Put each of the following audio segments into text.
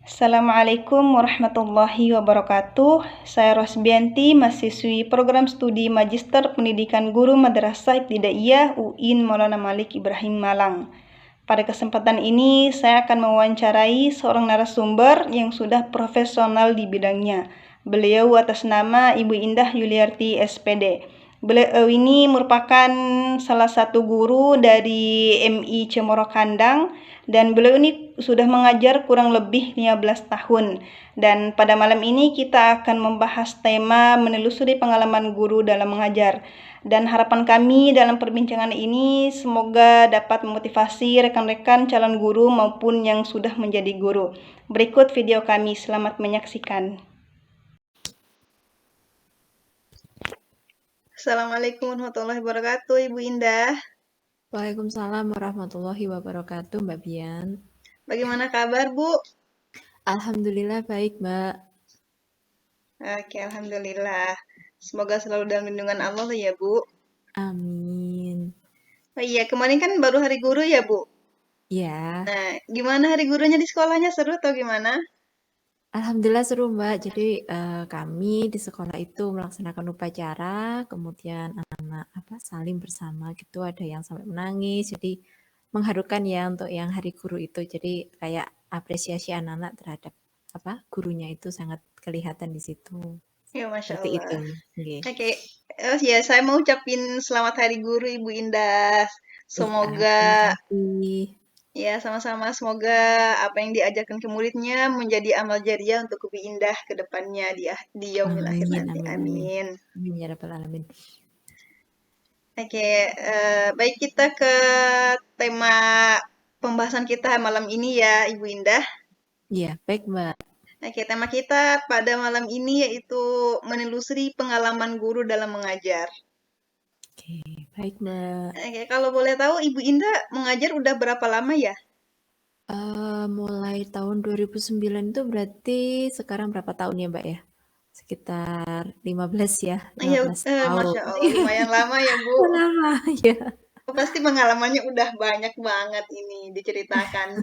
Assalamualaikum warahmatullahi wabarakatuh. Saya Rosbianti, mahasiswi program studi Magister Pendidikan Guru Madrasah Ibtidaiyah UIN Maulana Malik Ibrahim Malang. Pada kesempatan ini, saya akan mewawancarai seorang narasumber yang sudah profesional di bidangnya. Beliau atas nama Ibu Indah Yuliarti SPD. Beliau ini merupakan salah satu guru dari MI Cemoro Kandang dan beliau ini sudah mengajar kurang lebih 15 tahun. Dan pada malam ini kita akan membahas tema menelusuri pengalaman guru dalam mengajar. Dan harapan kami dalam perbincangan ini semoga dapat memotivasi rekan-rekan calon guru maupun yang sudah menjadi guru. Berikut video kami, selamat menyaksikan. Assalamualaikum warahmatullahi wabarakatuh, Ibu Indah. Waalaikumsalam warahmatullahi wabarakatuh, Mbak Bian. Bagaimana kabar, Bu? Alhamdulillah baik, Mbak. Oke, alhamdulillah. Semoga selalu dalam lindungan Allah ya, Bu. Amin. Oh iya, kemarin kan baru hari guru ya, Bu? Ya, Nah, gimana hari gurunya di sekolahnya? Seru atau gimana? Alhamdulillah seru, Mbak. Jadi kami di sekolah itu melaksanakan upacara, kemudian anak-anak saling bersama gitu, ada yang sampai menangis. Jadi mengharukan ya untuk yang hari guru itu. Jadi kayak apresiasi anak-anak terhadap gurunya itu sangat kelihatan di situ. Ya, Masya Seperti Allah. itu. Nggih. Oke, ya saya mau ucapin selamat hari guru Ibu Indah. Iya, Semoga, terima kasih. ya sama-sama, semoga apa yang diajarkan ke muridnya menjadi amal jariah untuk Ibu Indah ke depannya di yaumil akhir Amin, nanti. amin, amin. Amin. Amin ya rabbal alamin. Oke, baik kita ke tema pembahasan kita malam ini ya, Ibu Indah. Iya, baik Mbak. Oke, tema kita pada malam ini yaitu menelusuri pengalaman guru dalam mengajar. Oke, baik Mbak. Oke, kalau boleh tahu Ibu Indah mengajar udah berapa lama ya? Mulai tahun 2009 itu berarti sekarang berapa tahun ya Mbak ya? Sekitar 15 ya, Iya, 15 tahun. Masya Allah, lumayan lama ya Bu. Lama ya. Pasti pengalamannya udah banyak banget ini diceritakan.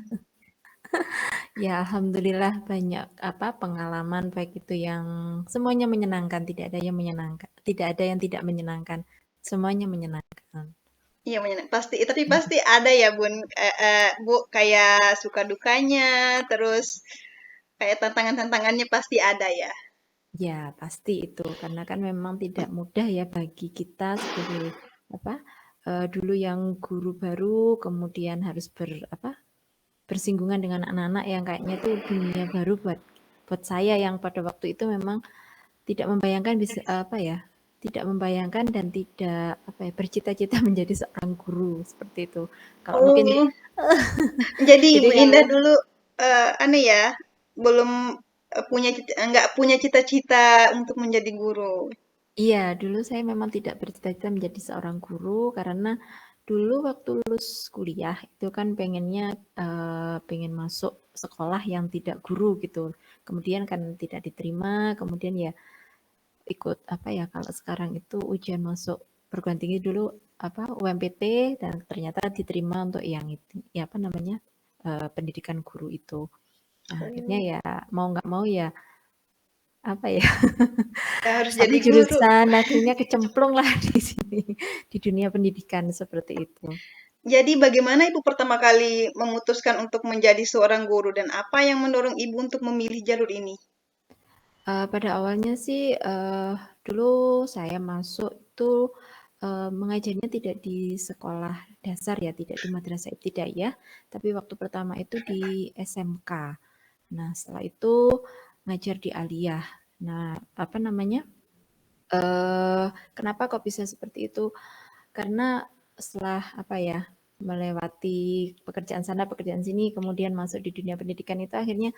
Ya Alhamdulillah banyak pengalaman baik itu yang semuanya menyenangkan, tidak ada yang menyenangkan, tidak ada yang tidak menyenangkan, semuanya menyenangkan. Iya, pasti, tapi pasti ada ya Bun, Bu, kayak suka dukanya, terus kayak tantangan-tantangannya pasti ada ya. Ya, pasti itu karena kan memang tidak mudah ya bagi kita sebagai apa dulu yang guru baru kemudian harus bersinggungan dengan anak-anak yang kayaknya tuh dunia baru buat saya yang pada waktu itu memang tidak membayangkan bisa tidak membayangkan dan tidak bercita-cita menjadi seorang guru seperti itu. Kalau mungkin Oh, jadi jadi Ibu Indah kalau dulu aneh ya, belum nggak punya cita-cita untuk menjadi guru. iya, dulu saya memang tidak bercita-cita menjadi seorang guru karena dulu waktu lulus kuliah itu kan pengennya pengen masuk sekolah yang tidak guru gitu. Kemudian kan tidak diterima, kemudian ya ikut kalau sekarang itu ujian masuk perguruan tinggi dulu UMPT dan ternyata diterima untuk yang itu ya pendidikan guru itu. Nah, akhirnya Oh, ya mau nggak mau ya ya ya harus satu jadi guru. jurusan akhirnya kecemplung lah di sini di dunia pendidikan seperti itu. Jadi bagaimana Ibu pertama kali memutuskan untuk menjadi seorang guru dan apa yang mendorong Ibu untuk memilih jalur ini? Pada awalnya sih dulu saya masuk itu mengajarnya tidak di sekolah dasar ya, tidak di madrasah ibtidaiyah, tapi waktu pertama itu di SMK. Nah, setelah itu ngajar di aliyah. Nah, kenapa kok bisa seperti itu? Karena setelah melewati pekerjaan sana, pekerjaan sini, kemudian masuk di dunia pendidikan itu akhirnya,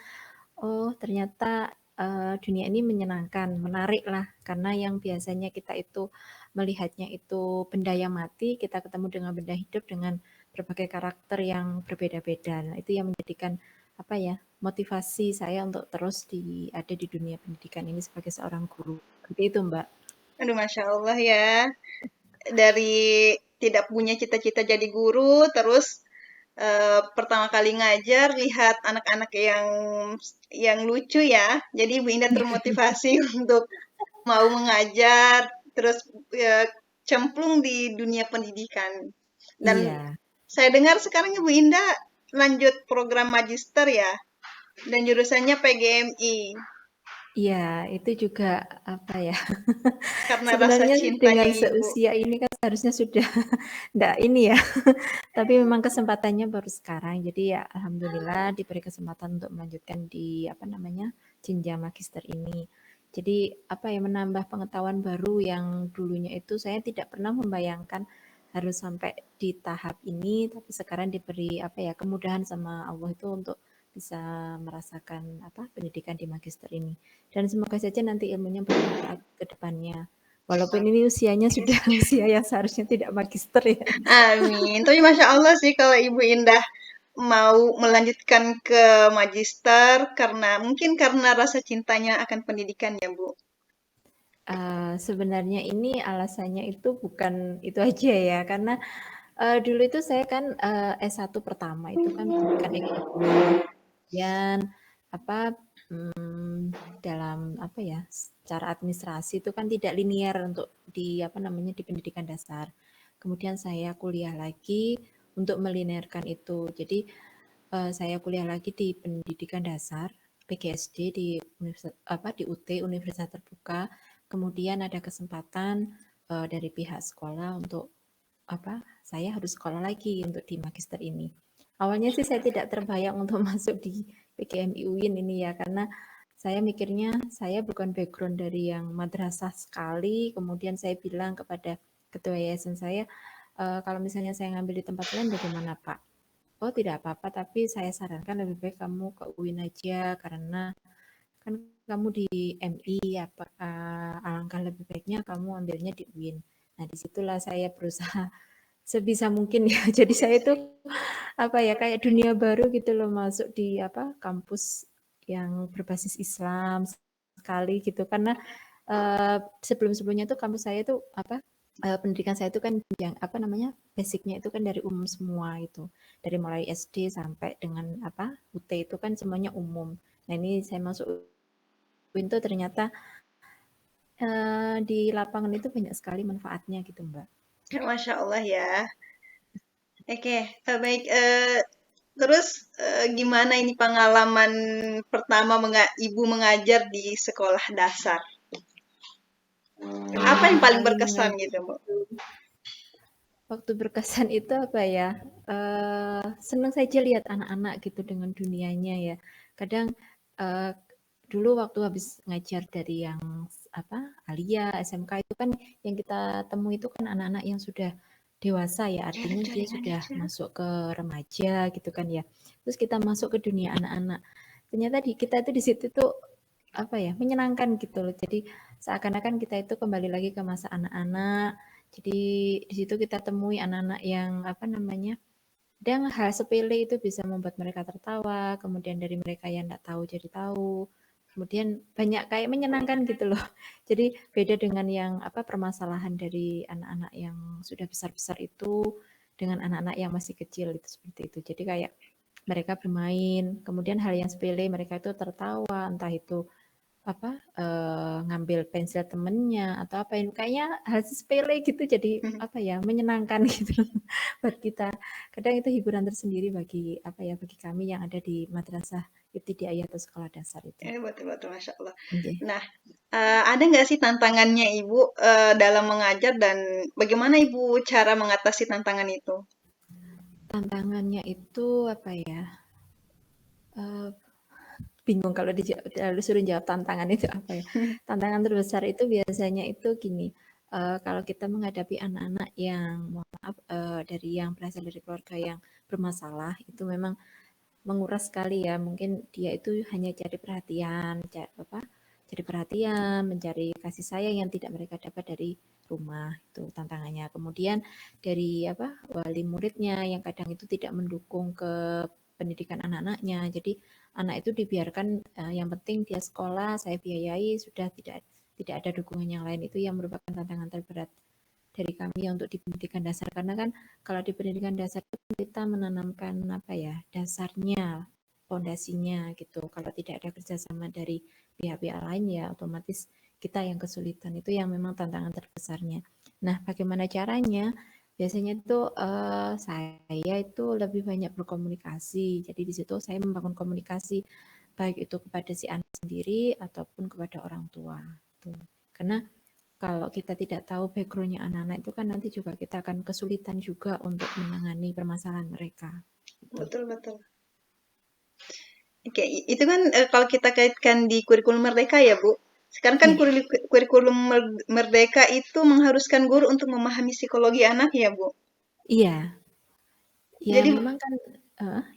oh ternyata dunia ini menyenangkan, menarik lah. Karena yang biasanya kita itu melihatnya itu benda yang mati, kita ketemu dengan benda hidup dengan berbagai karakter yang berbeda-beda. Nah, itu yang menjadikan motivasi saya untuk terus ada di dunia pendidikan ini sebagai seorang guru. Seperti itu, Mbak. Aduh, Masya Allah ya. Dari tidak punya cita-cita jadi guru, terus pertama kali ngajar lihat anak-anak yang lucu ya. Jadi Bu Indah termotivasi untuk mau mengajar, terus cemplung di dunia pendidikan. Dan Iya. saya dengar sekarang Ibu Indah lanjut program magister ya, dan jurusannya PGMI. Iya, itu juga apa ya? Karena rasa Sebenarnya cintanya dengan Ibu. seusia ini kan seharusnya sudah enggak ini ya. Tapi memang kesempatannya baru sekarang. Jadi ya alhamdulillah diberi kesempatan untuk melanjutkan di apa namanya? Jenjang magister ini. Jadi apa ya menambah pengetahuan baru yang dulunya itu saya tidak pernah membayangkan harus sampai di tahap ini, tapi sekarang diberi apa ya kemudahan sama Allah itu untuk bisa merasakan apa pendidikan di magister ini. Dan semoga saja nanti ilmunya bermanfaat ke depannya. Walaupun ini usianya sudah usia yang seharusnya tidak magister ya. Amin. Tapi Masya Allah sih kalau Ibu Indah mau melanjutkan ke magister mungkin karena rasa cintanya akan pendidikan ya Bu. Sebenarnya ini alasannya itu bukan itu aja ya, karena dulu itu saya kan S1 pertama itu kan pendidikan ekonomi, kemudian apa dalam apa ya secara administrasi itu kan tidak linear untuk di apa namanya di pendidikan dasar. Kemudian saya kuliah lagi untuk melinearkan itu. Jadi saya kuliah lagi di pendidikan dasar PGSD di di UT Universitas Terbuka. Kemudian ada kesempatan dari pihak sekolah untuk apa saya harus sekolah lagi untuk di magister ini. Awalnya sih saya tidak terbayang untuk masuk di PGMI UIN ini ya karena saya mikirnya saya bukan background dari yang madrasah sekali. Kemudian saya bilang kepada ketua yayasan saya, kalau misalnya saya ngambil di tempat lain bagaimana Pak? Oh tidak apa-apa, tapi saya sarankan lebih baik kamu ke UIN aja karena kan kamu di MI, alangkah lebih baiknya kamu ambilnya di UIN. Nah disitulah saya berusaha sebisa mungkin ya. Jadi saya itu apa ya kayak dunia baru gitu loh masuk di apa kampus yang berbasis Islam sekali gitu karena sebelum-sebelumnya tuh kampus saya tuh apa pendidikan saya itu kan yang apa namanya basicnya itu kan dari umum semua itu dari mulai SD sampai dengan apa UT itu kan semuanya umum. Nah ini saya masuk UIN tuh ternyata di lapangan itu banyak sekali manfaatnya gitu Mbak. Masya Allah ya. Oke, baik. Terus gimana ini pengalaman pertama Ibu mengajar di sekolah dasar? Apa yang Pertama paling kali berkesan mengajar gitu, Bu? itu waktu berkesan itu apa ya, senang saja lihat anak-anak gitu dengan dunianya ya. Kadang, eee, dulu waktu habis ngajar dari yang apa, Alia, SMK itu kan yang kita temui itu kan anak-anak yang sudah dewasa ya, artinya dia sudah masuk ke remaja gitu kan ya. Terus kita masuk ke dunia anak-anak. Ternyata kita itu di situ tuh, apa ya, menyenangkan gitu loh. Jadi seakan-akan kita itu kembali lagi ke masa anak-anak, jadi di situ kita temui anak-anak yang apa namanya, dan hal sepele itu bisa membuat mereka tertawa, kemudian dari mereka yang tidak tahu jadi tahu. Kemudian banyak kayak menyenangkan gitu loh. Jadi beda dengan yang apa permasalahan dari anak-anak yang sudah besar-besar itu dengan anak-anak yang masih kecil itu seperti itu. Jadi kayak mereka bermain, kemudian hal yang sepele mereka itu tertawa, entah itu apa, ngambil pensil temennya atau apa yang kayaknya hal sepele gitu jadi apa ya, menyenangkan gitu buat kita. Kadang itu hiburan tersendiri bagi apa ya, bagi kami yang ada di madrasah ibtidaiyah atau sekolah dasar itu. Betul-betul, Masya Allah. Nggih. Nah, ada nggak sih tantangannya Ibu dalam mengajar dan bagaimana Ibu cara mengatasi tantangan itu? Tantangannya itu apa ya, eee, bingung kalau disuruh jawab tantangan itu apa ya. Tantangan terbesar itu biasanya itu gini, kalau kita menghadapi anak-anak yang mohon maaf, dari yang berasal dari keluarga yang bermasalah, itu memang menguras sekali ya. Mungkin dia itu hanya cari perhatian, cari perhatian, mencari kasih sayang yang tidak mereka dapat dari rumah, itu tantangannya. Kemudian dari apa, wali muridnya yang kadang itu tidak mendukung ke pendidikan anak-anaknya. Jadi anak itu dibiarkan yang penting dia sekolah, saya biayai, sudah tidak ada dukungan yang lain. Itu yang merupakan tantangan terberat dari kami untuk di pendidikan dasar, karena kan kalau di pendidikan dasar itu kita menanamkan apa ya, dasarnya, fondasinya gitu. Kalau tidak ada kerjasama dari pihak-pihak lain ya otomatis kita yang kesulitan, itu yang memang tantangan terbesarnya. Nah, bagaimana caranya? Biasanya itu saya itu lebih banyak berkomunikasi. Jadi di situ saya membangun komunikasi baik itu kepada si anak sendiri ataupun kepada orang tua. Tuh. Karena kalau kita tidak tahu backgroundnya anak-anak itu kan nanti juga kita akan kesulitan juga untuk menangani permasalahan mereka. Gitu. Betul, betul. Oke, itu kan kalau kita kaitkan di kurikulum Merdeka ya, Bu. Sekarang kan Iya, kurikulum Merdeka itu mengharuskan guru untuk memahami psikologi anak ya, Bu. iya, ya Jadi memang kan,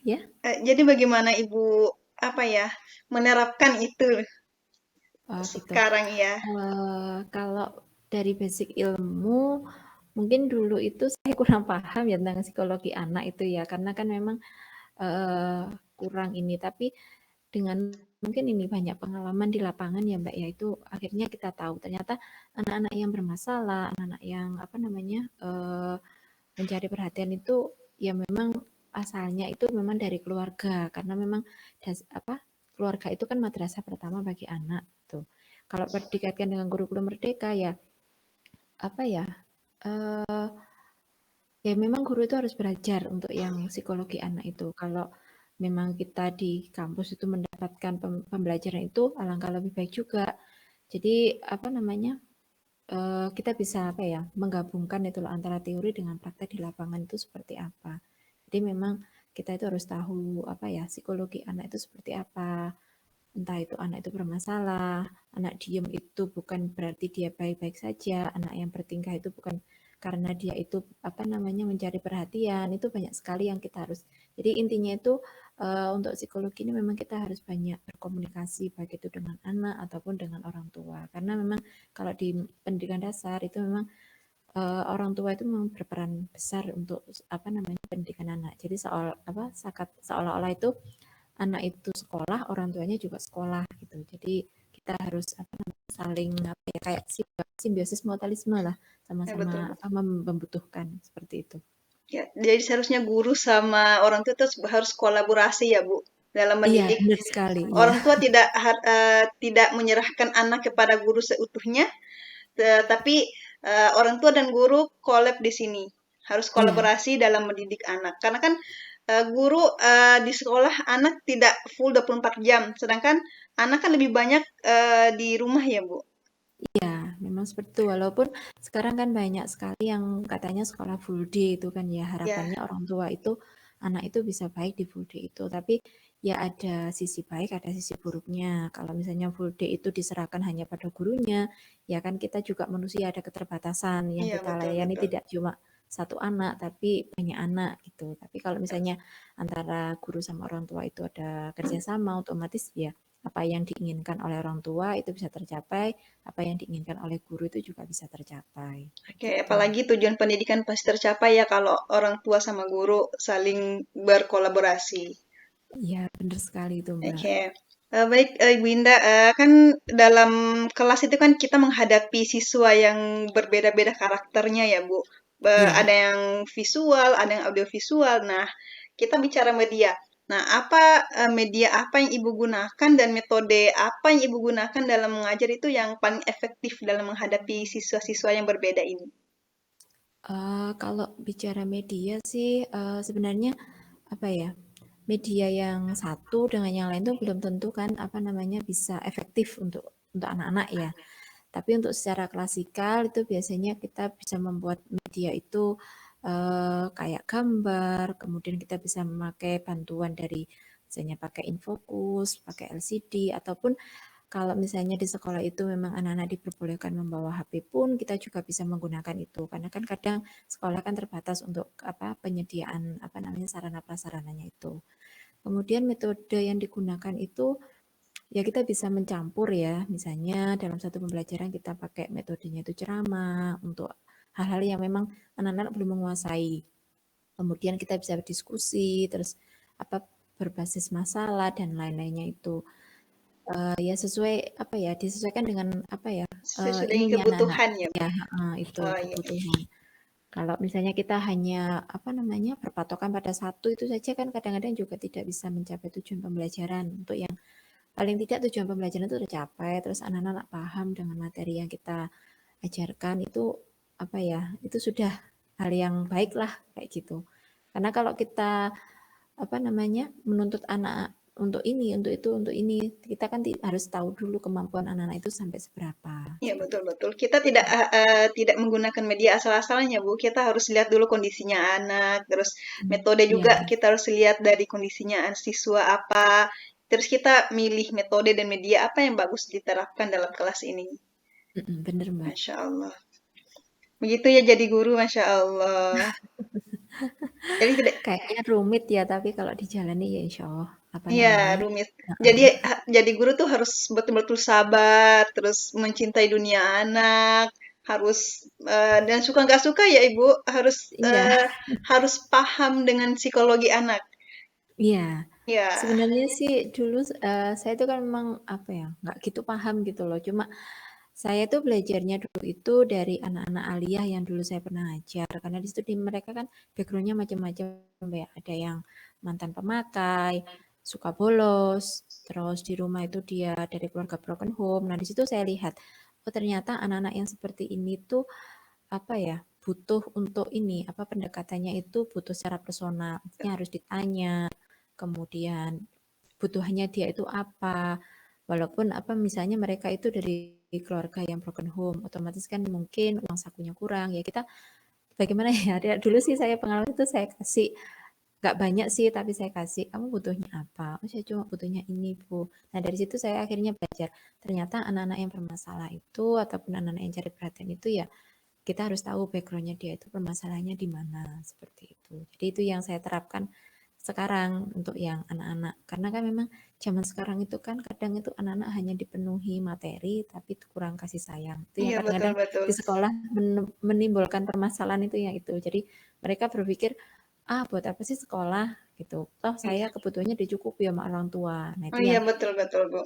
ya. jadi bagaimana Ibu apa ya menerapkan itu Oh gitu. sekarang ya? Kalau dari basic ilmu, mungkin dulu itu saya kurang paham ya tentang psikologi anak itu ya, karena kan memang uh, kurang ini. Tapi dengan mungkin ini banyak pengalaman di lapangan ya Mbak ya, itu akhirnya kita tahu ternyata anak-anak yang bermasalah, anak-anak yang apa namanya mencari perhatian itu ya memang asalnya itu memang dari keluarga, karena memang keluarga itu kan madrasah pertama bagi anak tuh. Kalau dikaitkan dengan kurikulum merdeka ya apa ya eh, ya memang guru itu harus belajar untuk yang psikologi anak itu. Kalau memang kita di kampus itu mendapatkan pembelajaran itu alangkah lebih baik juga. Jadi apa namanya kita bisa apa ya menggabungkan itu loh antara teori dengan praktek di lapangan itu seperti apa. Jadi memang kita itu harus tahu apa ya psikologi anak itu seperti apa. Entah itu anak itu bermasalah, anak diem itu bukan berarti dia baik-baik saja, anak yang bertingkah itu bukan karena dia itu apa namanya mencari perhatian, itu banyak sekali yang kita harus. Jadi intinya itu untuk psikologi ini memang kita harus banyak berkomunikasi baik itu dengan anak ataupun dengan orang tua. Karena memang kalau di pendidikan dasar itu memang orang tua itu memang berperan besar untuk apa namanya pendidikan anak. Jadi seolah-olah itu anak itu sekolah, orang tuanya juga sekolah gitu. Jadi kita harus apa namanya saling apa ya kayak simbiosis mutualisme lah, Ya, sama-sama betul, apa betul. membutuhkan seperti itu. Ya, jadi seharusnya guru sama orang tua itu harus kolaborasi ya, Bu, dalam Iya, mendidik. benar sekali. Iya, Orang tua tidak menyerahkan anak kepada guru seutuhnya, tapi orang tua dan guru collab di sini. Harus iya, kolaborasi dalam mendidik anak. Karena kan guru di sekolah anak tidak full 24 jam, sedangkan anak kan lebih banyak di rumah ya, Bu. iya, memang seperti itu. Walaupun sekarang kan banyak sekali yang katanya sekolah full day itu kan ya Ya, harapannya orang tua itu anak itu bisa baik di full day itu. Tapi ya ada sisi baik, ada sisi buruknya. Kalau misalnya full day itu diserahkan hanya pada gurunya, ya kan kita juga manusia ada keterbatasan yang iya kita betul layani betul. tidak cuma satu anak tapi banyak anak gitu. Tapi kalau misalnya antara guru sama orang tua itu ada kerjasama, otomatis ya apa yang diinginkan oleh orang tua itu bisa tercapai, apa yang diinginkan oleh guru itu juga bisa tercapai. Oke, Gitu. apalagi tujuan pendidikan pasti tercapai ya kalau orang tua sama guru saling berkolaborasi. Iya, benar sekali itu, Mbak. Oke, baik Ibu Indah, kan dalam kelas itu kan kita menghadapi siswa yang berbeda-beda karakternya ya Bu. Iya. Ada yang visual, ada yang audiovisual. Nah, kita bicara media. Nah, media apa yang Ibu gunakan dan metode apa yang Ibu gunakan dalam mengajar itu yang paling efektif dalam menghadapi siswa-siswa yang berbeda ini? Kalau bicara media sih sebenarnya apa ya? Media yang satu dengan yang lain itu belum tentu kan apa namanya bisa efektif untuk anak-anak ya. Tapi untuk secara klasikal itu biasanya kita bisa membuat media itu kayak gambar, kemudian kita bisa memakai bantuan dari misalnya pakai infocus, pakai LCD, ataupun kalau misalnya di sekolah itu memang anak-anak diperbolehkan membawa HP pun kita juga bisa menggunakan itu. Karena kan kadang sekolah kan terbatas untuk apa penyediaan apa namanya sarana prasarananya itu. Kemudian metode yang digunakan itu ya kita bisa mencampur ya, misalnya dalam satu pembelajaran kita pakai metodenya itu ceramah untuk hal-hal yang memang anak-anak belum menguasai. Kemudian kita bisa berdiskusi, terus apa berbasis masalah dan lain-lainnya itu. Ya sesuai apa ya, disesuaikan dengan apa ya, Sesuai dengan ininya anak-anak. kebutuhan ya, Bu. Ya, itu Oh iya. kebutuhan. Kalau misalnya kita hanya apa namanya, berpatokan pada satu itu saja kan kadang-kadang juga tidak bisa mencapai tujuan pembelajaran. Untuk yang paling tidak tujuan pembelajaran itu tercapai, terus anak-anak paham dengan materi yang kita ajarkan itu apa ya, itu sudah hal yang baik lah kayak gitu. Karena kalau kita apa namanya, menuntut anak untuk ini, untuk itu, untuk ini, kita kan harus tahu dulu kemampuan anak-anak itu sampai seberapa, Iya, seperti betul itu. betul. Kita tidak menggunakan media asal-asalnya, Bu. Kita harus lihat dulu kondisinya anak, terus metode Iya, juga kita harus lihat dari kondisinya siswa apa. Terus kita milih metode dan media apa yang bagus diterapkan dalam kelas ini. bener Mbak. Masya Allah. Begitu ya jadi guru, Masya Allah. Jadi tidak, Kayaknya rumit ya, tapi kalau dijalani ya insya Allah, apa iya namanya, rumit. Jadi heeh, jadi guru tuh harus betul-betul sabar, terus mencintai dunia anak, harus dan suka nggak suka ya Ibu harus iya, harus paham dengan psikologi anak. iya. Ya, Sebenarnya sih dulu saya itu kan memang apa ya, nggak gitu paham gitu loh. Cuma saya tuh belajarnya dulu itu dari anak-anak aliyah yang dulu saya pernah ajar. Karena di situ mereka kan backgroundnya macam-macam ya. Ada yang mantan pemakai, suka bolos, terus di rumah itu dia dari keluarga broken home. Nah di situ saya lihat, oh ternyata anak-anak yang seperti ini tuh apa ya, butuh untuk ini apa pendekatannya itu butuh secara personal. Artinya harus ditanya, kemudian butuhannya dia itu apa. Walaupun apa misalnya mereka itu dari keluarga yang broken home, otomatis kan mungkin uang sakunya kurang. Ya kita bagaimana ya? Dulu sih saya pengalaman itu saya kasih nggak banyak sih, tapi saya kasih kamu butuhnya apa? Oh saya cuma butuhnya ini Bu. Nah dari situ saya akhirnya belajar. Ternyata anak-anak yang bermasalah itu ataupun anak-anak yang cari perhatian itu ya kita harus tahu backgroundnya dia itu permasalahannya di mana seperti itu. Jadi itu yang saya terapkan sekarang untuk yang anak-anak. Karena kan memang zaman sekarang itu kan kadang itu anak-anak hanya dipenuhi materi tapi kurang kasih sayang. Itu yang iya betul kadang-kadang betul. di sekolah menimbulkan permasalahan itu yang itu. Jadi mereka berpikir, ah buat apa sih sekolah gitu. Toh saya Iya. kebutuhannya dicukupi sama orang tua. Nah Oh itu iya yang betul betul Bu.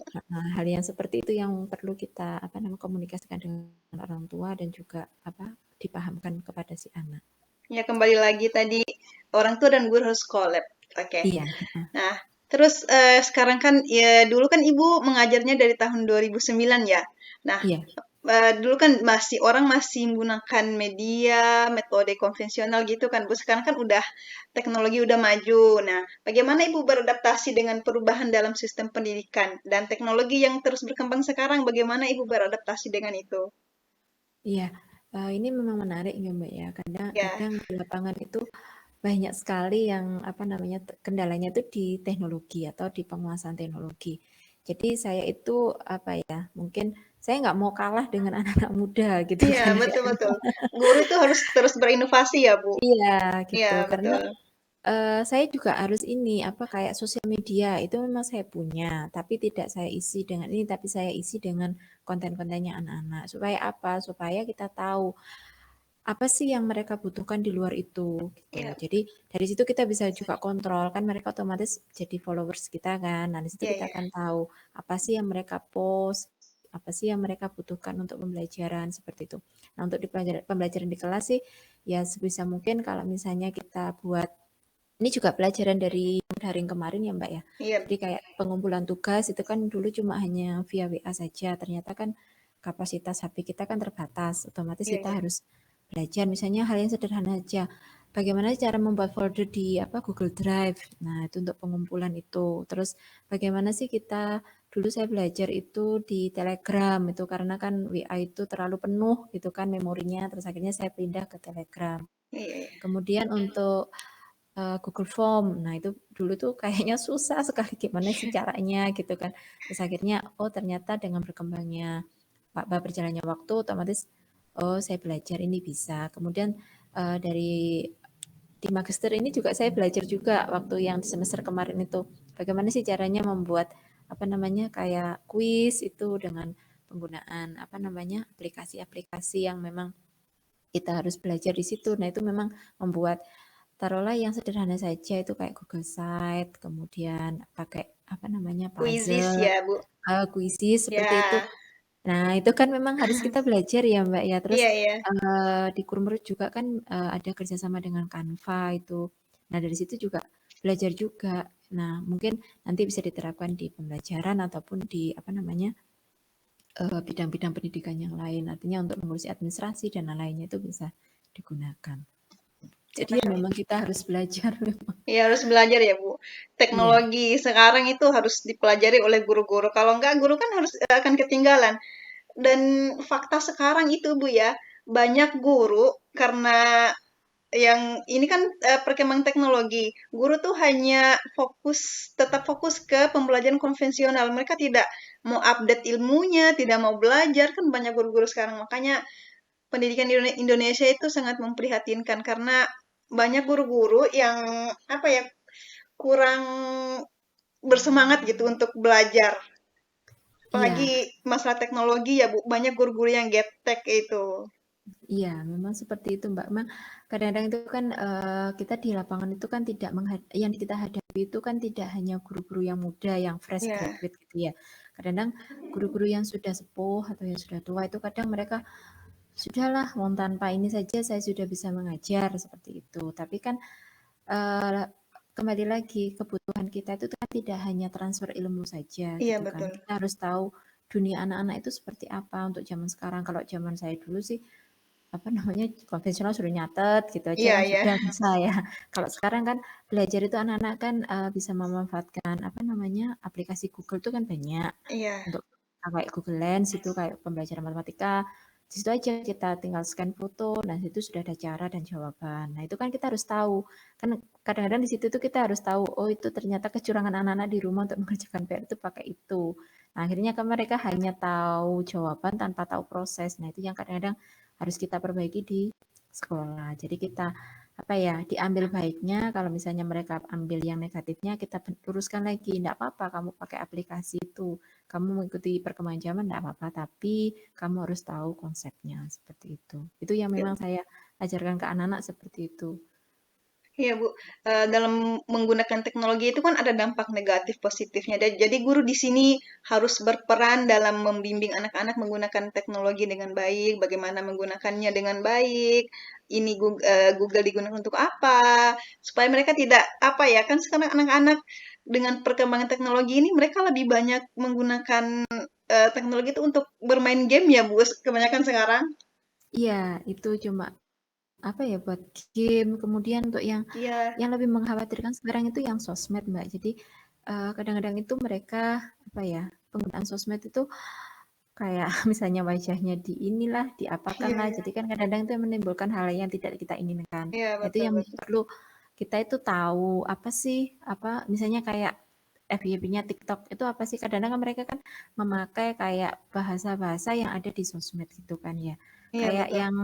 hal yang seperti itu yang perlu kita apa namanya komunikasikan dengan orang tua dan juga apa dipahamkan kepada si anak. Ya kembali lagi tadi orang tua dan guru harus collab. Oke. Iya, Nah, terus sekarang kan ya dulu kan Ibu mengajarnya dari tahun 2009 ya. Nah, iya, dulu kan orang masih menggunakan media, metode konvensional gitu kan, Bu. Sekarang kan udah teknologi udah maju. Nah, bagaimana Ibu beradaptasi dengan perubahan dalam sistem pendidikan dan teknologi yang terus berkembang sekarang? Bagaimana Ibu beradaptasi dengan itu? iya. Ini memang menarik ya Mbak ya. Kadang Ya, kadang di lapangan itu banyak sekali yang apa namanya kendalanya itu di teknologi atau di penguasaan teknologi. Jadi saya itu apa ya mungkin saya nggak mau kalah dengan anak-anak muda gitu iya kan. betul betul. Guru itu harus terus berinovasi ya, Bu. Iya Iya gitu karena betul. Saya juga harus ini, apa, kayak sosial media itu memang saya punya, tapi tidak saya isi dengan ini, tapi saya isi dengan konten-kontennya anak-anak. Supaya apa? Supaya kita tahu apa sih yang mereka butuhkan di luar itu, gitu. Iya, Jadi dari situ kita bisa juga kontrol, kan mereka otomatis jadi followers kita kan. Nah, di situ iya kita iya. akan tahu apa sih yang mereka post, apa sih yang mereka butuhkan untuk pembelajaran seperti itu. Nah, untuk di pembelajaran di kelas sih ya sebisa mungkin kalau misalnya kita buat ini juga pelajaran dari daring kemarin ya Mbak ya. Iya, Jadi kayak pengumpulan tugas itu kan dulu cuma hanya via WA saja. Ternyata kan kapasitas HP kita kan terbatas. Otomatis iya kita iya. harus belajar misalnya hal yang sederhana aja. Bagaimana cara membuat folder di apa Google Drive. Nah, itu untuk pengumpulan itu. Terus bagaimana sih kita dulu saya belajar itu di Telegram itu karena kan WA itu terlalu penuh gitu kan memorinya. Terus akhirnya saya pindah ke Telegram. Iya iya. Kemudian untuk Google Form. Nah, itu dulu tuh kayaknya susah sekali gimana sih caranya gitu kan. Terus akhirnya oh ternyata dengan berkembangnya berjalannya waktu otomatis oh saya belajar ini bisa. Kemudian dari di magister ini juga saya belajar juga waktu yang di semester kemarin itu bagaimana sih caranya membuat apa namanya kayak kuis itu dengan penggunaan apa namanya aplikasi-aplikasi yang memang kita harus belajar di situ. Nah, itu memang membuat taruhlah yang sederhana saja itu kayak Google Site, kemudian pakai apa namanya Quizzes puzzle, ya, Bu. kuisis seperti itu. Ya, Nah, itu kan memang harus kita belajar ya, Mbak, ya. Terus, iya iya. di Kurmerut juga kan, ada kerjasama dengan Canva itu. Nah, dari situ juga belajar juga. Nah, mungkin nanti bisa diterapkan di pembelajaran ataupun di, apa namanya, bidang-bidang pendidikan yang lain. Artinya untuk mengurusi administrasi dan lain-lainnya itu bisa digunakan. Jadi ya memang kita harus belajar memang. Iya harus belajar ya Bu. Iya, Teknologi sekarang itu harus dipelajari oleh guru-guru. Kalau enggak, guru kan harus akan ketinggalan. Dan fakta sekarang itu Bu ya, banyak guru karena yang ini kan perkembangan teknologi. Guru tuh hanya tetap fokus ke pembelajaran konvensional. Mereka tidak mau update ilmunya, tidak mau belajar. Kan banyak guru-guru sekarang. Makanya pendidikan di Indonesia itu sangat memprihatinkan karena banyak guru-guru yang apa ya kurang bersemangat gitu untuk belajar. Apalagi iya. masalah teknologi ya Bu, banyak guru-guru yang gaptek itu. Iya, memang seperti itu, Mbak. Memang kadang-kadang itu kan kita di lapangan itu kan tidak yang kita hadapi itu kan tidak hanya guru-guru yang muda, yang fresh Ya, graduate gitu ya. Kadang-kadang guru-guru yang sudah sepuh atau yang sudah tua itu kadang mereka sudahlah, wong tanpa ini saja saya sudah bisa mengajar seperti itu. Tapi kan eh, kembali lagi kebutuhan kita itu kan tidak hanya transfer ilmu saja iya gitu kan. betul. Kita harus tahu dunia anak-anak itu seperti apa untuk zaman sekarang. Kalau zaman saya dulu sih apa namanya, konvensional suruh nyatet gitu aja Iya kan ya, sudah bisa ya. Kalau sekarang kan belajar itu anak-anak kan, bisa memanfaatkan apa namanya, aplikasi Google itu kan banyak iya, untuk kayak Google Lens itu kayak pembelajaran matematika, di situ aja kita tinggal scan foto, nah itu sudah ada cara dan jawaban. Nah itu kan kita harus tahu, kan kadang-kadang di situ tuh kita harus tahu, oh itu ternyata kecurangan anak-anak di rumah untuk mengerjakan PR itu pakai itu. Nah akhirnya kan mereka hanya tahu jawaban tanpa tahu proses. Nah itu yang kadang-kadang harus kita perbaiki di sekolah. Jadi kita apa ya diambil baiknya kalau misalnya mereka ambil yang negatifnya kita luruskan lagi tidak apa-apa kamu pakai aplikasi itu kamu mengikuti perkembangan zaman tidak apa-apa tapi kamu harus tahu konsepnya seperti itu yang memang saya ajarkan ke anak-anak seperti itu. iya Bu. Dalam menggunakan teknologi itu kan ada dampak negatif positifnya. Jadi guru di sini harus berperan dalam membimbing anak-anak menggunakan teknologi dengan baik, bagaimana menggunakannya dengan baik. Ini Google digunakan untuk apa? Supaya mereka tidak apa ya kan sekarang anak-anak dengan perkembangan teknologi ini mereka lebih banyak menggunakan teknologi itu untuk bermain game ya Bu, kebanyakan sekarang. Iya itu cuma apa ya buat game kemudian untuk Iya, yang lebih mengkhawatirkan sekarang itu yang sosmed Mbak jadi kadang-kadang itu mereka apa ya penggunaan sosmed itu kayak misalnya wajahnya di inilah, diapakan iya, lah. iya, Jadi kan kadang-kadang itu menimbulkan hal yang tidak kita inginkan. iya Nah, itu betul yang betul. perlu kita itu tahu apa sih, apa misalnya kayak FYP-nya TikTok itu apa sih? Kadang-kadang kan mereka kan memakai kayak bahasa-bahasa yang ada di sosmed gitu kan ya. Iya Kayak betul. yang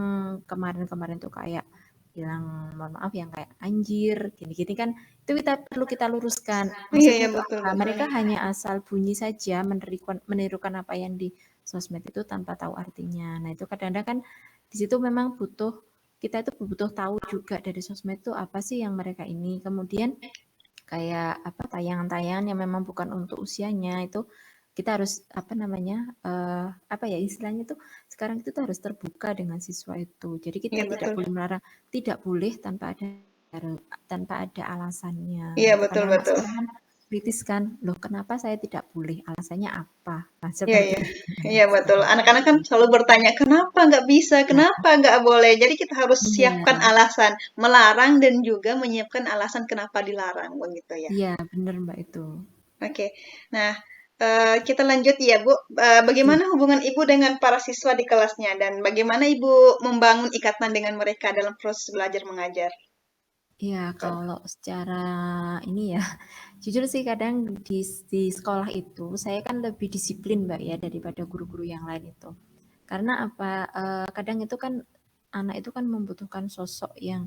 kemarin-kemarin tuh kayak bilang mohon maaf yang kayak anjir gini-gini kan itu kita perlu kita luruskan. Iya Maksudnya iya itu betul apa? betul. Mereka hanya asal bunyi saja menirukan apa yang di sosmed itu tanpa tahu artinya. Nah, itu kadang-kadang kan di situ memang butuh kita itu butuh tahu juga dari sosmed itu apa sih yang mereka ini. Kemudian kayak apa tayangan-tayangan yang memang bukan untuk usianya itu kita harus apa namanya apa ya istilahnya tuh sekarang itu tuh harus terbuka dengan siswa itu. Jadi kita Iya tidak betul. boleh melarang, tidak boleh tanpa ada alasannya. Nah, Iya itu kan betul anak betul. sekarang kan kritis kan, loh kenapa saya tidak boleh? Alasannya apa? Nah, Iya seperti iya. itu kan Iya betul. sekarang. Anak-anak kan selalu bertanya, kenapa nggak bisa? Ya, Kenapa nggak boleh? Jadi kita harus iya, siapkan alasan melarang dan juga menyiapkan alasan kenapa dilarang, begitu ya. iya benar Mbak itu. Oke. Nah, kita lanjut ya, Bu. Iya. Bagaimana hubungan Ibu dengan para siswa di kelasnya dan bagaimana Ibu membangun ikatan dengan mereka dalam proses belajar mengajar? Iya, kalau secara ini ya, jujur sih kadang di sekolah itu saya kan lebih disiplin Mbak ya daripada guru-guru yang lain itu. Karena apa? Kadang itu kan anak itu kan membutuhkan sosok yang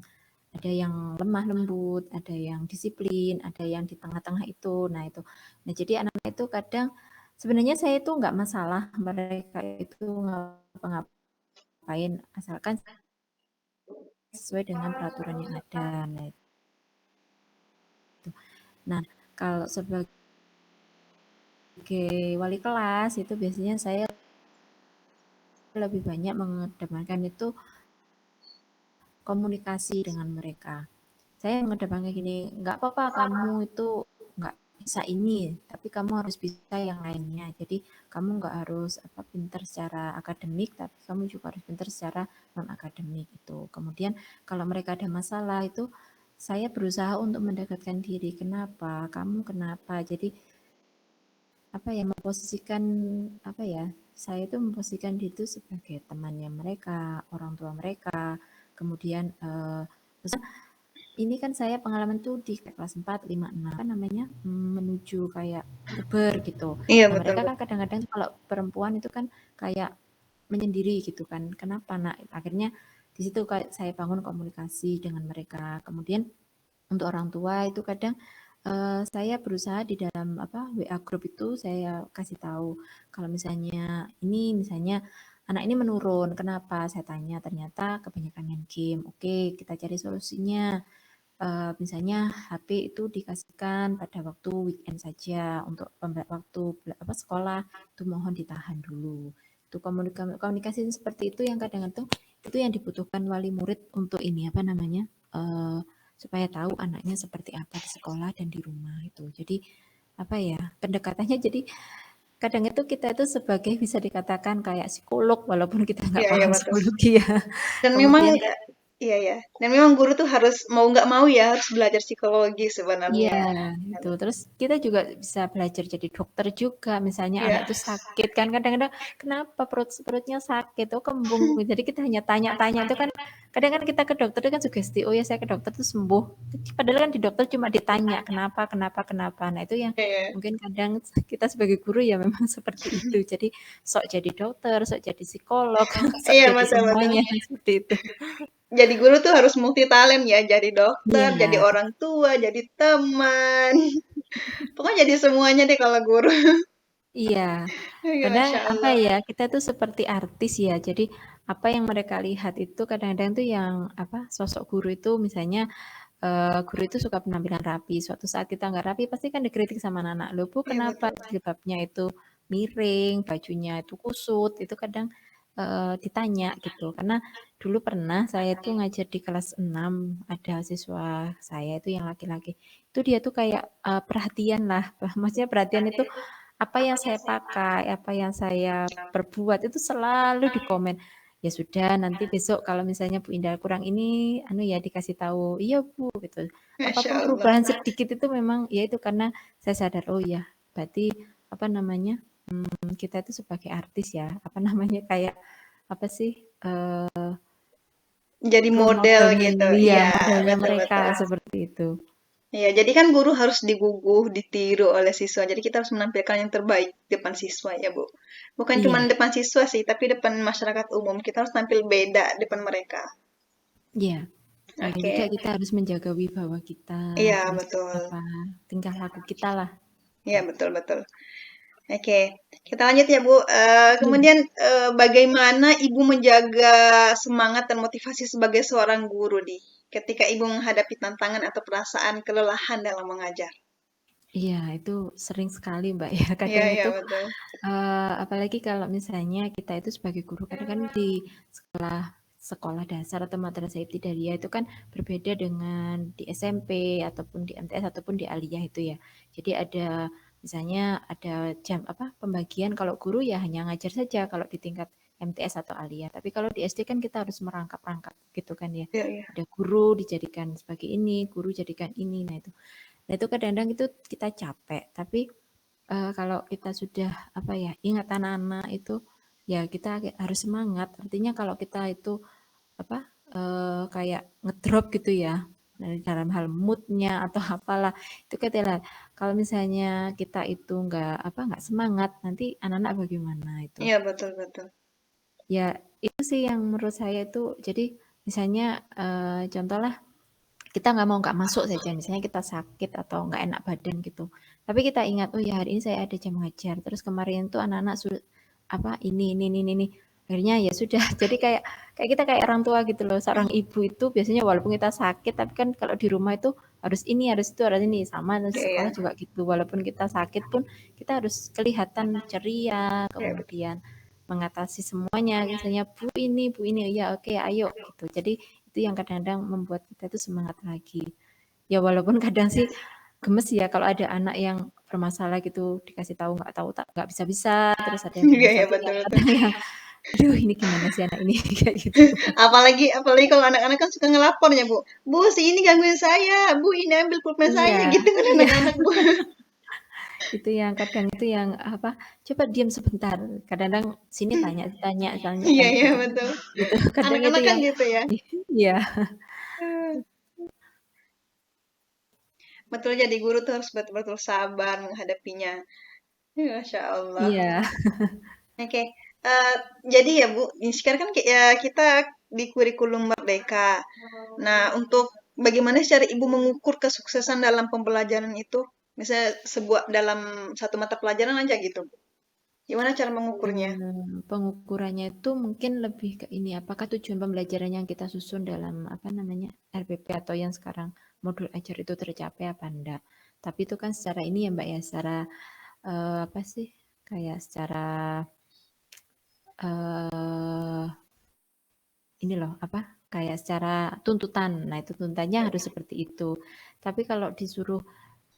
ada yang lemah lembut, ada yang disiplin, ada yang di tengah-tengah itu. Nah itu. Nah jadi anak-anak itu kadang sebenarnya saya itu nggak masalah mereka itu ngapa-ngapain asalkan sesuai dengan peraturan yang ada. Nah, itu. Nah, kalau sebagai wali kelas itu biasanya saya lebih banyak mengedepankan itu komunikasi dengan mereka. Saya mengedepankan gini, nggak apa-apa kamu itu nggak bisa ini, tapi kamu harus bisa yang lainnya. Jadi kamu nggak harus apa pinter secara akademik, tapi kamu juga harus pinter secara non akademik itu. Kemudian kalau mereka ada masalah itu saya berusaha untuk mendekatkan diri. Kenapa? Kamu kenapa? Jadi apa ya memposisikan apa ya? Saya itu memposisikan diri itu sebagai temannya mereka, orang tua mereka, kemudian ini kan saya pengalaman tuh di kelas 4, 5, 6 apa namanya menuju kayak puber gitu. Iya, Nah betul mereka kan betul. kadang-kadang kalau perempuan itu kan kayak menyendiri gitu kan. Kenapa nak? Akhirnya di situ kayak saya bangun komunikasi dengan mereka. Kemudian untuk orang tua itu kadang saya berusaha di dalam apa WA grup itu saya kasih tahu kalau misalnya ini misalnya anak ini menurun, kenapa? Saya tanya ternyata kebanyakan main game. Oke, kita cari solusinya. Misalnya HP itu dikasihkan pada waktu weekend saja untuk waktu apa sekolah itu mohon ditahan dulu. Itu komunikasi seperti itu yang kadang-kadang itu yang dibutuhkan wali murid untuk ini apa namanya supaya tahu anaknya seperti apa di sekolah dan di rumah itu. Jadi apa ya pendekatannya jadi kadang itu kita itu sebagai bisa dikatakan kayak psikolog walaupun kita nggak Iya, iya paham betul. psikologi ya. Dan memang Kemudian iya ya. Dan memang guru tuh harus mau nggak mau ya harus belajar psikologi iya, sebenarnya. itu. Terus kita juga bisa belajar jadi dokter juga. Misalnya anak Iya. itu sakit kan kadang-kadang kenapa perutnya sakit? Oh kembung. Jadi kita hanya tanya-tanya itu kan kadang kan kita ke dokter itu kan sugesti. Oh ya saya ke dokter tuh sembuh. Padahal kan di dokter cuma ditanya kenapa, kenapa, kenapa. Nah itu yang Iya. mungkin kadang kita sebagai guru ya memang seperti itu. Jadi sok jadi dokter, sok jadi psikolog, sok Iya, jadi betul betul. semuanya seperti itu. Jadi guru tuh harus multi talent ya, jadi dokter, jadi Iya, orang tua, jadi teman. Pokoknya jadi semuanya deh kalau guru. iya. Iya, Kadang Masya apa Allah. ya, kita tuh seperti artis ya. Jadi apa yang mereka lihat itu kadang-kadang tuh yang apa sosok guru itu misalnya guru itu suka penampilan rapi. Suatu saat kita nggak rapi pasti kan dikritik sama anak-anak. Loh, Bu, Iya, kenapa betul. jilbabnya itu miring, bajunya itu kusut? Itu kadang ditanya gitu. Karena dulu pernah saya tuh ngajar di kelas 6 ada siswa saya itu yang laki-laki. Itu dia tuh kayak perhatian lah. Maksudnya perhatian itu apa yang saya pakai, apa yang saya perbuat itu selalu dikomen. Ya sudah, nanti besok kalau misalnya Bu Indah kurang ini, anu ya dikasih tahu, iya Bu, gitu. Masya Apapun Allah. perubahan sedikit itu memang ya itu karena saya sadar, oh ya, berarti apa namanya kita itu sebagai artis ya, apa namanya kayak apa sih Jadi role model modelnya, gitu. iya Iya, modelnya mereka betul-betul. seperti itu. Iya, jadi kan guru harus diguguh, ditiru oleh siswa. Jadi kita harus menampilkan yang terbaik di depan siswa ya, Bu. Bukan cuma Iya, depan siswa sih, tapi depan masyarakat umum. Kita harus tampil beda depan mereka. iya. Paling tidak Oke. kita harus menjaga wibawa kita, Iya, terus betul. apa tingkah laku kita lah. Iya, betul-betul. Oke, kita lanjut ya, Bu. Iya. Kemudian, bagaimana Ibu menjaga semangat dan motivasi sebagai seorang guru nih, ketika Ibu menghadapi tantangan atau perasaan kelelahan dalam mengajar? Iya, itu sering sekali, Mbak, ya. Iya, Kadang iya, itu, betul. apalagi kalau misalnya kita itu sebagai guru, kadang kan di sekolah sekolah dasar atau madrasah ibtidaiyah itu kan berbeda dengan di SMP ataupun di MTS ataupun di aliyah itu ya. Jadi ada misalnya ada jam apa pembagian kalau guru ya hanya ngajar saja kalau di tingkat MTS atau aliyah. Tapi kalau di SD kan kita harus merangkap-rangkap gitu kan ya. Iya, iya. Ada guru dijadikan sebagai ini, guru jadikan ini. Nah itu kadang-kadang itu kita capek, tapi kalau kita sudah apa ya ingat anak-anak itu ya kita harus semangat. Artinya kalau kita itu apa kayak ngedrop gitu ya dalam hal moodnya atau apalah itu kita lihat kalau misalnya kita itu nggak semangat nanti anak-anak bagaimana itu Iya, betul, betul. ya itu sih yang menurut saya itu jadi misalnya contohlah kita nggak masuk saja misalnya kita sakit atau nggak enak badan gitu tapi kita ingat oh ya hari ini saya ada jam ngajar terus kemarin tuh anak-anak apa ini Akhirnya ya sudah, jadi kayak kayak kita kayak orang tua gitu loh. Seorang ibu itu biasanya walaupun kita sakit, tapi kan kalau di rumah itu harus ini, harus itu, harus ini. Sama di sekolah Iya, juga gitu. Walaupun kita sakit pun kita harus kelihatan ceria, iya, betul. kemudian mengatasi semuanya. Misalnya Bu ini, ya oke, ayo gitu. Jadi itu yang kadang-kadang membuat kita itu semangat lagi. Ya walaupun kadang sih gemes ya kalau ada anak yang bermasalah gitu dikasih tahu nggak tahu tak nggak bisa-bisa, terus ada yang Iya, iya, bermasalah tuh yang betul-betul. kadang yang aduh ini gimana sih anak ini kayak gitu. Apalagi kalau anak-anak kan suka ngelapornya, Bu. Bu, si ini gangguin saya. Bu, ini ambil pulpen Iya, saya. Gitu kan iya, anak-anak, Bu. itu yang kadang itu yang apa, "Coba diam sebentar." Kadang-kadang sini tanya tanya tanya Iya, tanya iya, gitu betul. gitu. Kadang itu Anak-anak kan yang gitu ya. iya, Betul, jadi guru tuh harus betul-betul sabar menghadapinya. Masya Allah. iya, Oke, eh, jadi ya Bu, ini sekarang kan ya kita di kurikulum Merdeka. Nah, untuk bagaimana cara Ibu mengukur kesuksesan dalam pembelajaran itu? Misalnya sebuah dalam satu mata pelajaran aja gitu, Bu. Gimana cara mengukurnya? pengukurannya itu mungkin lebih ke ini, apakah tujuan pembelajaran yang kita susun dalam apa namanya, RPP atau yang sekarang modul ajar itu tercapai apa enggak. Tapi itu kan secara ini ya Mbak ya, secara apa sih, kayak secara eh ini loh apa kayak secara tuntutan. Nah itu tuntutannya harus seperti itu. Tapi kalau disuruh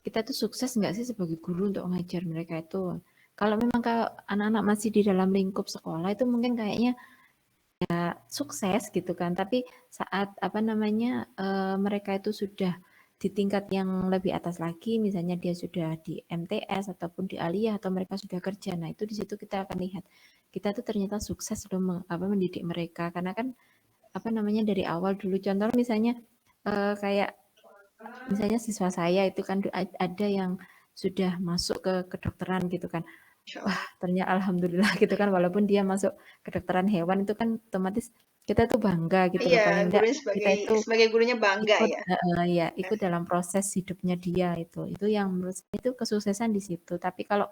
kita tuh sukses nggak sih sebagai guru untuk mengajar mereka itu? Kalau memang kalau anak-anak masih di dalam lingkup sekolah itu mungkin kayaknya sukses gitu kan. Tapi saat apa namanya mereka itu sudah di tingkat yang lebih atas lagi, misalnya dia sudah di MTS ataupun di aliyah atau mereka sudah kerja. Nah itu di situ kita akan lihat kita tuh ternyata sukses loh mendidik mereka karena kan apa namanya dari awal dulu contoh misalnya kayak misalnya siswa saya itu kan ada yang sudah masuk ke kedokteran gitu kan. Masya Wah, Allah. ternyata alhamdulillah gitu kan walaupun dia masuk kedokteran hewan itu kan otomatis kita tuh bangga gitu loh Iya, paling enggak gurunya kita sebagai itu sebagai gurunya bangga ikut ya. ya ikut dalam proses hidupnya dia itu. Itu yang menurut saya itu kesuksesan di situ. Tapi kalau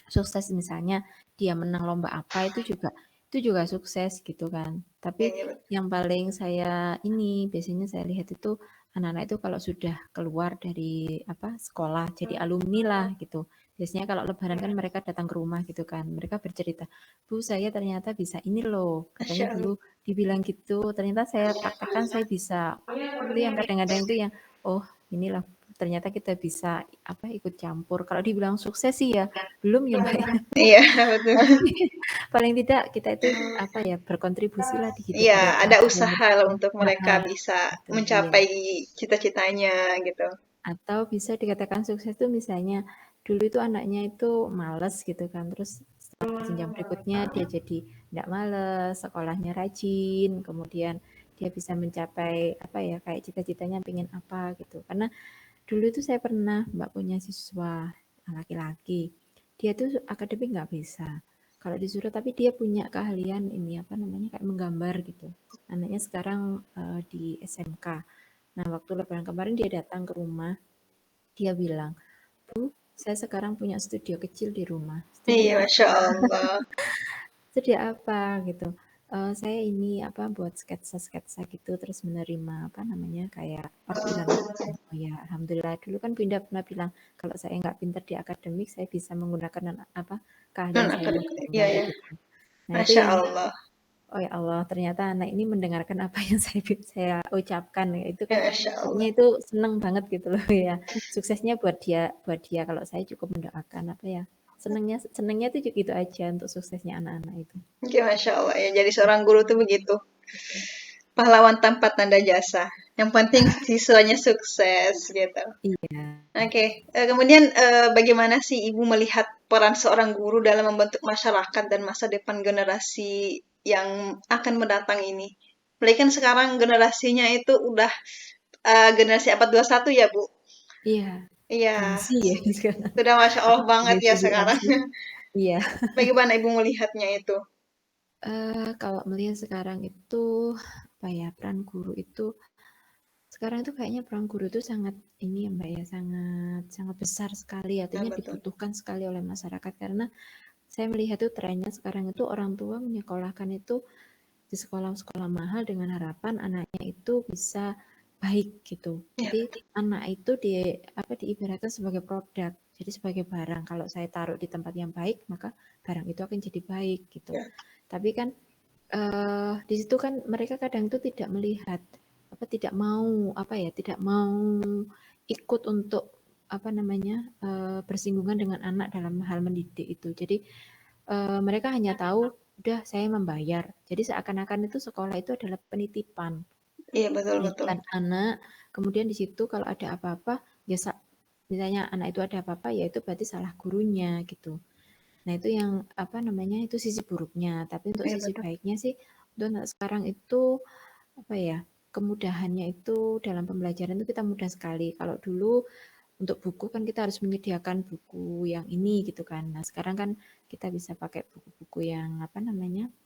sukses misalnya dia menang lomba apa itu juga sukses gitu kan. Tapi Iya, iya, betul. yang paling saya ini biasanya saya lihat itu anak-anak itu kalau sudah keluar dari apa sekolah jadi alumni lah gitu. Biasanya kalau lebaran kan mereka datang ke rumah gitu kan. Mereka bercerita, "Bu, saya ternyata bisa ini loh." Katanya Masya Allah. dulu dibilang gitu, ternyata saya praktekkan saya bisa. Itu yang kadang-kadang itu yang oh, inilah ternyata kita bisa apa ikut campur. Kalau dibilang sukses sih ya belum ya Mbak ya. Iya, betul. Tapi paling tidak kita itu apa ya berkontribusi lah di hidup Iya, mereka ada supaya usaha mereka lah untuk mereka heeh, bisa gitu iya. mencapai cita-citanya gitu. Atau bisa dikatakan sukses itu misalnya dulu itu anaknya itu males gitu kan terus setelah jenjang berikutnya dia jadi tidak males, sekolahnya rajin, kemudian dia bisa mencapai apa ya kayak cita-citanya pengen apa gitu. Karena dulu itu saya pernah Mbak punya siswa laki-laki. Dia tuh akademik nggak bisa. Kalau disuruh tapi dia punya keahlian ini apa namanya kayak menggambar gitu. Anaknya sekarang di SMK. Nah waktu lebaran kemarin dia datang ke rumah, dia bilang, Bu, saya sekarang punya studio kecil di rumah. Iya, Studio Masya Allah. sedia apa gitu. Saya ini apa buat sketsa-sketsa gitu terus menerima apa namanya kayak orderan-orderan. Oh ya, alhamdulillah dulu kan Pindah pernah bilang kalau saya nggak pintar di akademik saya bisa menggunakan apa keahlian saya Iya, menggambar ya. gitu. Nah, itu Masya yang Allah. oh ya Allah ternyata anak ini mendengarkan apa yang saya ucapkan ya. Itu Ya, kan Masya kayaknya Allah. itu seneng banget gitu loh ya. Suksesnya buat dia kalau saya cukup mendoakan apa ya. Senengnya senengnya itu gitu aja untuk suksesnya anak-anak itu. Oke, Masya Allah ya. Jadi seorang guru tuh begitu. Pahlawan tanpa tanda jasa. Yang penting siswanya sukses gitu. Iya. Oke, kemudian bagaimana sih Ibu melihat peran seorang guru dalam membentuk masyarakat dan masa depan generasi yang akan mendatang ini? Apalagi kan sekarang generasinya itu udah generasi abad 21 ya, Bu? Iya, Gen Iya, Z ya sekarang. sudah Masya Apa Allah banget ya generasi sekarang. Z. Iya. Bagaimana Ibu melihatnya itu? Kalau melihat sekarang itu apa ya peran guru itu sekarang itu kayaknya peran guru itu sangat ini ya Mbak ya sangat sangat besar sekali Nah, artinya betul. dibutuhkan sekali oleh masyarakat karena saya melihat itu trennya sekarang itu orang tua menyekolahkan itu di sekolah-sekolah mahal dengan harapan anaknya itu bisa baik gitu. Iya, Jadi anak itu diibaratkan sebagai produk, jadi sebagai barang. Kalau saya taruh di tempat yang baik, maka barang itu akan jadi baik gitu. iya, Tapi kan di situ kan mereka kadang itu tidak melihat tidak mau tidak mau ikut untuk bersinggungan dengan anak dalam hal mendidik itu. Jadi mereka hanya tahu udah saya membayar. Jadi seakan-akan itu sekolah itu adalah penitipan. iya, betul, betul. Pendidikan anak, kemudian di situ kalau ada apa-apa, ya misalnya anak itu ada apa-apa, ya itu berarti salah gurunya gitu. Nah itu yang itu sisi buruknya. Tapi untuk Iya, sisi betul. baiknya sih, untuk anak sekarang itu apa ya kemudahannya itu dalam pembelajaran itu kita mudah sekali. Kalau dulu untuk buku kan kita harus menyediakan buku yang ini gitu kan. Nah, sekarang kan kita bisa pakai buku-buku yang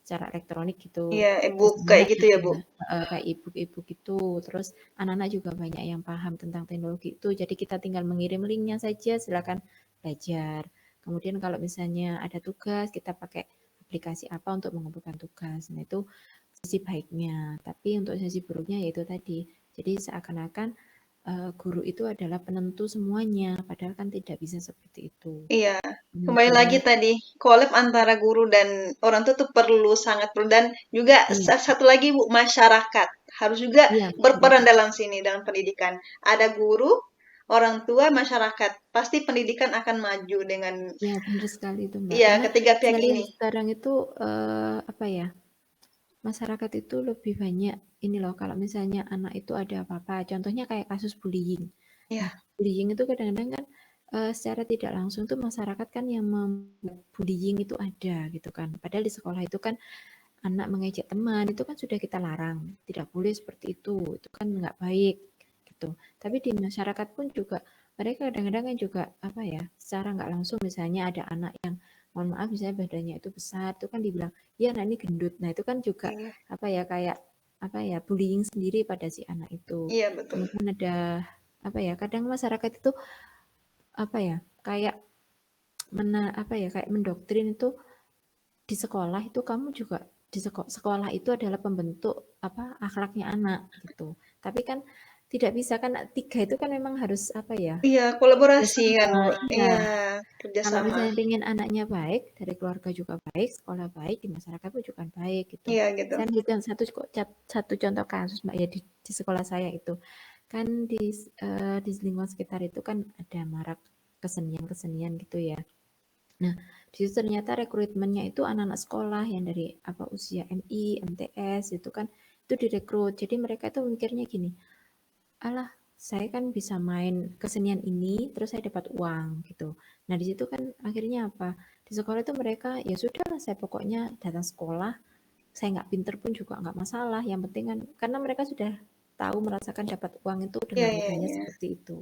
secara elektronik gitu. Iya, Terus e-book kayak anak gitu ya, Bu. juga kayak e-book gitu. Terus anak-anak juga banyak yang paham tentang teknologi itu. Jadi kita tinggal mengirim linknya saja, silakan belajar. Kemudian kalau misalnya ada tugas, kita pakai aplikasi apa untuk mengumpulkan tugas. Nah, itu sisi baiknya. Tapi untuk sisi buruknya yaitu tadi. Jadi seakan-akan guru itu adalah penentu semuanya, padahal kan tidak bisa seperti itu. Iya, kembali Gurunya lagi tadi, collab antara guru dan orang tua tuh perlu, sangat perlu. Dan juga iya, satu lagi, Bu, masyarakat harus juga iya berperan masyarakat. dalam sini, dalam pendidikan. Ada guru, orang tua, masyarakat. Pasti pendidikan akan maju dengan, Ya benar sekali itu Mbak. iya, Karena ketiga pihak saya lihat ini. sekarang itu masyarakat itu lebih banyak ini loh kalau misalnya anak itu ada apa-apa. Contohnya kayak kasus bullying. Nah, Iya, bullying itu kadang-kadang kan secara tidak langsung tuh masyarakat kan yang membuat bullying itu ada gitu kan. Padahal di sekolah itu kan anak mengejek teman itu kan sudah kita larang, tidak boleh seperti itu kan nggak baik gitu. Tapi di masyarakat pun juga mereka kadang-kadang kan juga secara nggak langsung misalnya ada anak yang mohon maaf misalnya badannya itu besar, itu kan dibilang ya anak ini gendut. Nah itu kan juga iya, kayak bullying sendiri pada si anak itu. iya, betul. Kemudian ada kadang masyarakat itu kayak kayak mendoktrin itu di sekolah itu kamu juga di sekolah itu adalah pembentuk akhlaknya anak gitu. Tapi kan tidak bisa kan tiga itu kan memang harus Iya, kolaborasi kan, bersama. Bu. Iya, Iya, kalau kerjasama. misalnya pengen anaknya baik dari keluarga juga baik, sekolah baik, di masyarakat pun juga baik gitu. Iya, gitu. Saya ambil satu contoh kasus Mbak ya di sekolah saya itu kan di lingkungan sekitar itu kan ada marak kesenian-kesenian gitu ya. Nah, di situ ternyata rekrutmennya itu anak-anak sekolah yang dari usia MI, MTS itu kan itu direkrut. Jadi mereka itu mikirnya gini, alah saya kan bisa main kesenian ini terus saya dapat uang gitu. Nah, di situ kan akhirnya apa? Di sekolah itu mereka ya sudah lah saya pokoknya datang sekolah, saya nggak pinter pun juga nggak masalah. Yang penting kan karena mereka sudah tahu merasakan dapat uang itu Iya, dengan iya, mudahnya iya. seperti itu.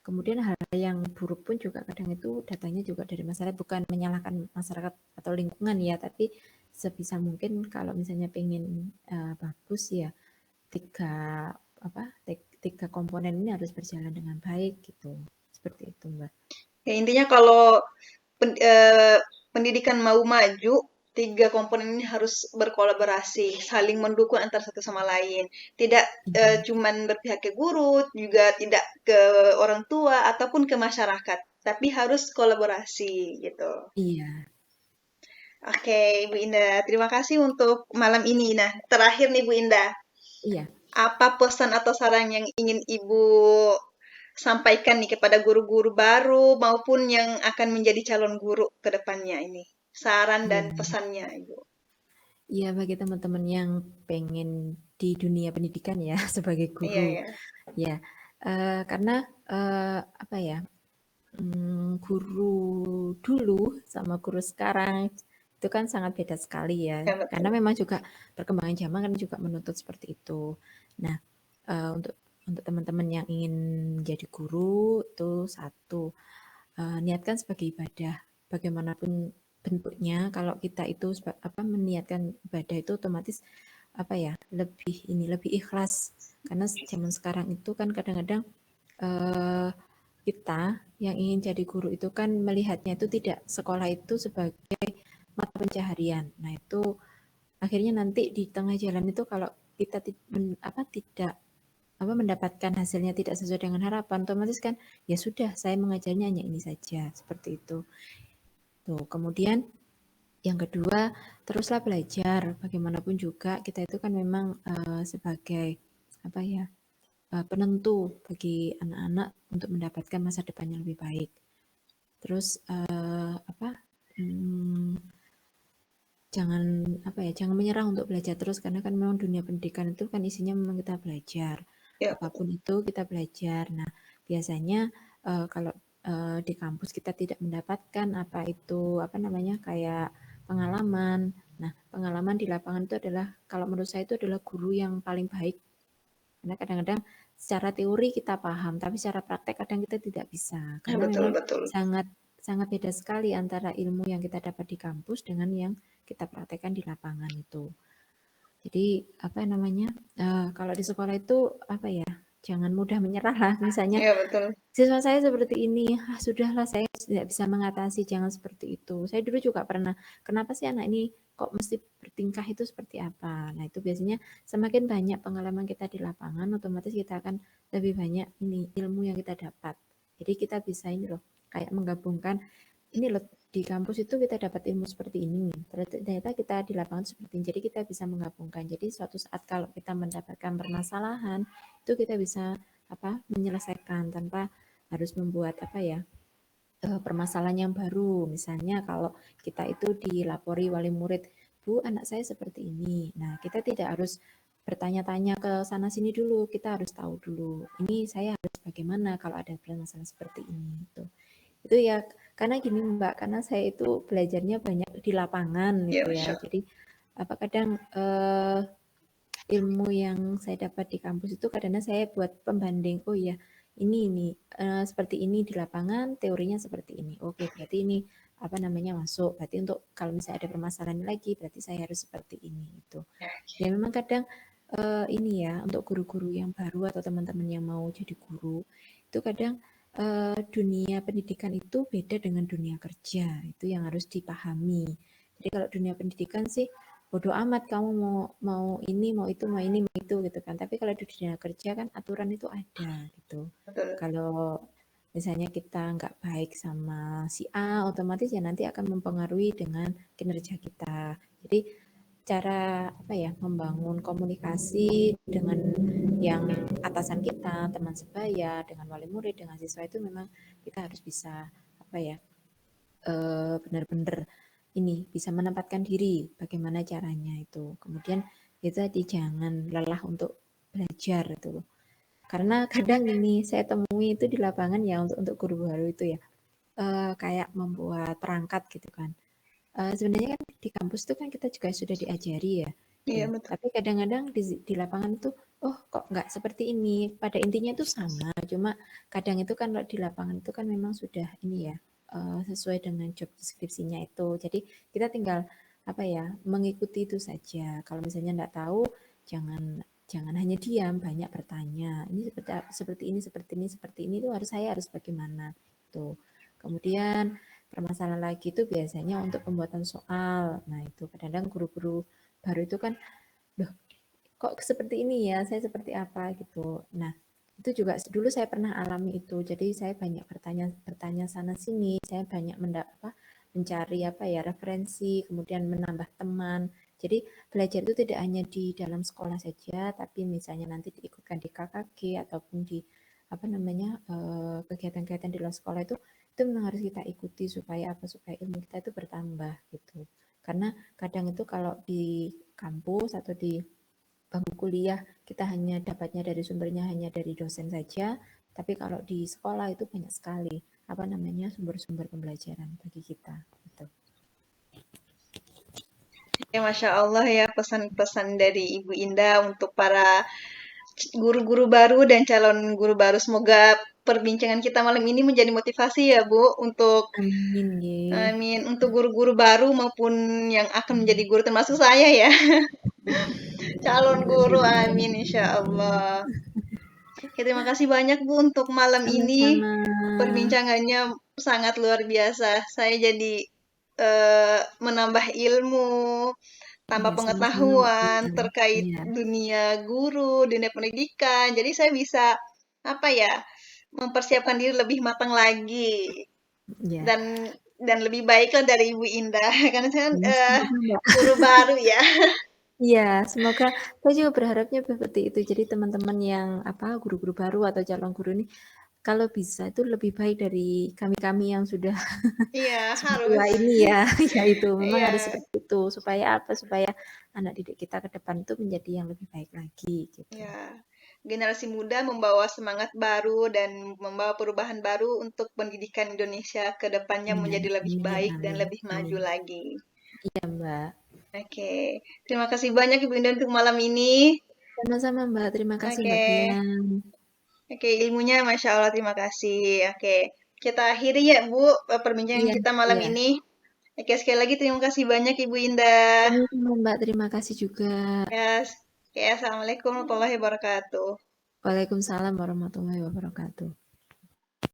Kemudian hal yang buruk pun juga kadang itu datanya juga dari masyarakat, bukan menyalahkan masyarakat atau lingkungan ya, tapi sebisa mungkin kalau misalnya pengen bagus ya tiga tiga komponen ini harus berjalan dengan baik gitu. Seperti itu, Mbak. Ya, intinya kalau pen- eh, pendidikan mau maju, tiga komponen ini harus berkolaborasi, saling mendukung antara satu sama lain. Tidak Iya. cuman berpihak ke guru, juga tidak ke orang tua ataupun ke masyarakat, tapi harus kolaborasi gitu. Iya. Oke, Ibu Indah, terima kasih untuk malam ini. Nah, terakhir nih Bu Indah, Iya. apa pesan atau saran yang ingin Ibu sampaikan nih kepada guru-guru baru maupun yang akan menjadi calon guru ke depannya ini? Saran dan Iya. pesannya, Ibu. Iya, bagi teman-teman yang pengen di dunia pendidikan ya sebagai Iya, guru ya. ya. Karena eh, apa ya? Guru dulu sama guru sekarang itu kan sangat beda sekali ya. Ya, Karena betul. memang juga perkembangan zaman kan juga menuntut seperti itu. Nah, untuk teman-teman yang ingin menjadi guru itu satu niatkan sebagai ibadah. Bagaimanapun bentuknya, kalau kita itu meniatkan ibadah itu otomatis lebih ikhlas. Karena zaman sekarang itu kan kadang-kadang kita yang ingin jadi guru itu kan melihatnya itu tidak sekolah itu sebagai mata pencaharian. Nah, itu akhirnya nanti di tengah jalan itu kalau kita tidak mendapatkan hasilnya tidak sesuai dengan harapan, otomatis kan ya sudah saya mengajarnya hanya ini saja, seperti itu. Tuh, kemudian yang kedua, teruslah belajar. Bagaimanapun juga kita itu kan memang sebagai apa ya penentu bagi anak-anak untuk mendapatkan masa depan yang lebih baik. Terus jangan menyerah untuk belajar terus karena kan memang dunia pendidikan itu kan isinya memang kita belajar. Ya, Apapun itu kita belajar. Nah, biasanya kalau di kampus kita tidak mendapatkan kayak pengalaman. Nah, pengalaman di lapangan itu adalah kalau menurut saya itu adalah guru yang paling baik. Karena kadang-kadang secara teori kita paham, tapi secara praktek kadang kita tidak bisa. Karena betul, memang betul. sangat sangat beda sekali antara ilmu yang kita dapat di kampus dengan yang kita praktekkan di lapangan itu. Jadi kalau di sekolah itu jangan mudah menyerah lah. Misalnya Ya, betul. siswa saya seperti ini, sudahlah saya tidak bisa mengatasi, jangan seperti itu. Saya dulu juga pernah, kenapa sih anak ini kok mesti bertingkah itu seperti apa? Nah, itu biasanya semakin banyak pengalaman kita di lapangan, otomatis kita akan lebih banyak ilmu yang kita dapat. Jadi kita bisa ini loh, kayak menggabungkan ini loh di kampus itu kita dapat ilmu seperti ini. Ternyata kita di lapangan seperti ini. Jadi kita bisa menggabungkan. Jadi suatu saat kalau kita mendapatkan permasalahan, itu kita bisa menyelesaikan tanpa harus membuat permasalahan yang baru. Misalnya kalau kita itu dilapori wali murid, Bu, anak saya seperti ini. Nah, kita tidak harus bertanya-tanya ke sana sini dulu, kita harus tahu dulu. Ini saya harus bagaimana kalau ada permasalahan seperti ini. Itu ya karena gini Mbak, karena saya itu belajarnya banyak di lapangan Ya, gitu ya. Masya. Jadi kadang ilmu yang saya dapat di kampus itu kadang-kadang saya buat pembanding. Oh iya, ini seperti ini di lapangan, teorinya seperti ini. Oke, berarti ini masuk. Berarti untuk kalau misalnya ada permasalahan lagi, berarti saya harus seperti ini itu. Ya memang kadang ini ya untuk guru-guru yang baru atau teman-teman yang mau jadi guru itu kadang dunia pendidikan itu beda dengan dunia kerja. Itu yang harus dipahami. Jadi kalau dunia pendidikan sih bodoh amat kamu mau ini, mau itu, mau ini, mau itu gitu kan. Tapi kalau di dunia kerja kan aturan itu ada gitu. Betul. Kalau misalnya kita nggak baik sama si A, otomatis ya nanti akan mempengaruhi dengan kinerja kita. Jadi cara membangun komunikasi dengan yang atasan kita, teman sebaya, dengan wali murid, dengan siswa itu memang kita harus bisa benar-benar ini bisa menempatkan diri bagaimana caranya itu. Kemudian itu tadi jangan lelah untuk belajar itu. Karena kadang ini saya temui itu di lapangan ya untuk guru baru itu ya kayak membuat perangkat gitu kan. Sebenarnya kan di kampus itu kan kita juga sudah diajari ya. Iya, Tuh. betul. Tapi kadang-kadang di lapangan itu, oh kok nggak seperti ini. Pada intinya itu sama, cuma kadang itu kan di lapangan itu kan memang sudah ini ya sesuai dengan job deskripsinya itu. Jadi kita tinggal mengikuti itu saja. Kalau misalnya nggak tahu, jangan jangan hanya diam, banyak bertanya. Ini seperti ini, seperti ini, seperti ini itu saya harus bagaimana. Tuh. Kemudian permasalahan lagi itu biasanya untuk pembuatan soal. Nah, itu kadang-kadang guru-guru baru itu kan, loh kok seperti ini ya, saya seperti apa gitu. Nah, itu juga dulu saya pernah alami itu. Jadi saya banyak bertanya sana sini, saya banyak mencari referensi, kemudian menambah teman. Jadi belajar itu tidak hanya di dalam sekolah saja, tapi misalnya nanti diikutkan di KKG ataupun di kegiatan-kegiatan di luar sekolah itu memang harus kita ikuti supaya ilmu kita itu bertambah gitu. Karena kadang itu kalau di kampus atau di bangku kuliah kita hanya dapatnya dari sumbernya hanya dari dosen saja, tapi kalau di sekolah itu banyak sekali sumber-sumber pembelajaran bagi kita gitu. Ya, Masya Allah ya, pesan-pesan dari Ibu Indah untuk para guru-guru baru dan calon guru baru. Semoga perbincangan kita malam ini menjadi motivasi ya, Bu, untuk Amin ye. amin untuk guru-guru baru maupun yang akan menjadi guru termasuk saya ya. Calon guru, amin insya Allah. Ya, terima kasih banyak Bu untuk malam ini. Sama-sama. Perbincangannya sangat luar biasa. Saya jadi menambah ilmu, tambah Iya, sama-sama Mbak pengetahuan Tia. terkait Iya, dunia guru, dunia pendidikan. Jadi saya bisa apa ya, mempersiapkan diri lebih matang lagi iya. dan lebih baik lah dari Ibu Indah karena saya kan, Iya, semoga Mbak. guru baru ya. Iya, semoga saya juga berharapnya seperti itu. Jadi teman-teman yang apa guru-guru baru atau calon guru ini kalau bisa itu lebih baik dari kami-kami yang sudah Iya, sudah tua harus. ini ya. Ya itu memang harus Iya, seperti itu supaya apa? Supaya anak didik kita ke depan itu menjadi yang lebih baik lagi gitu. iya. Generasi muda membawa semangat baru dan membawa perubahan baru untuk pendidikan Indonesia ke depannya Iya, menjadi lebih amin, baik dan amin, lebih maju amin. lagi. Iya, Mbak. Oke, terima kasih banyak Ibu Indah untuk malam ini. Sama-sama, Mbak. Terima kasih, Oke, Mbak Dian. oke, ilmunya Masya Allah, terima kasih. Oke, kita akhiri ya Bu, perbincangan Iya, kita malam iya. ini. Oke, sekali lagi terima kasih banyak Ibu Indah. Sama-sama, Mbak. Terima kasih juga. Ya, oke, Assalamualaikum warahmatullahi wabarakatuh. Waalaikumsalam warahmatullahi wabarakatuh.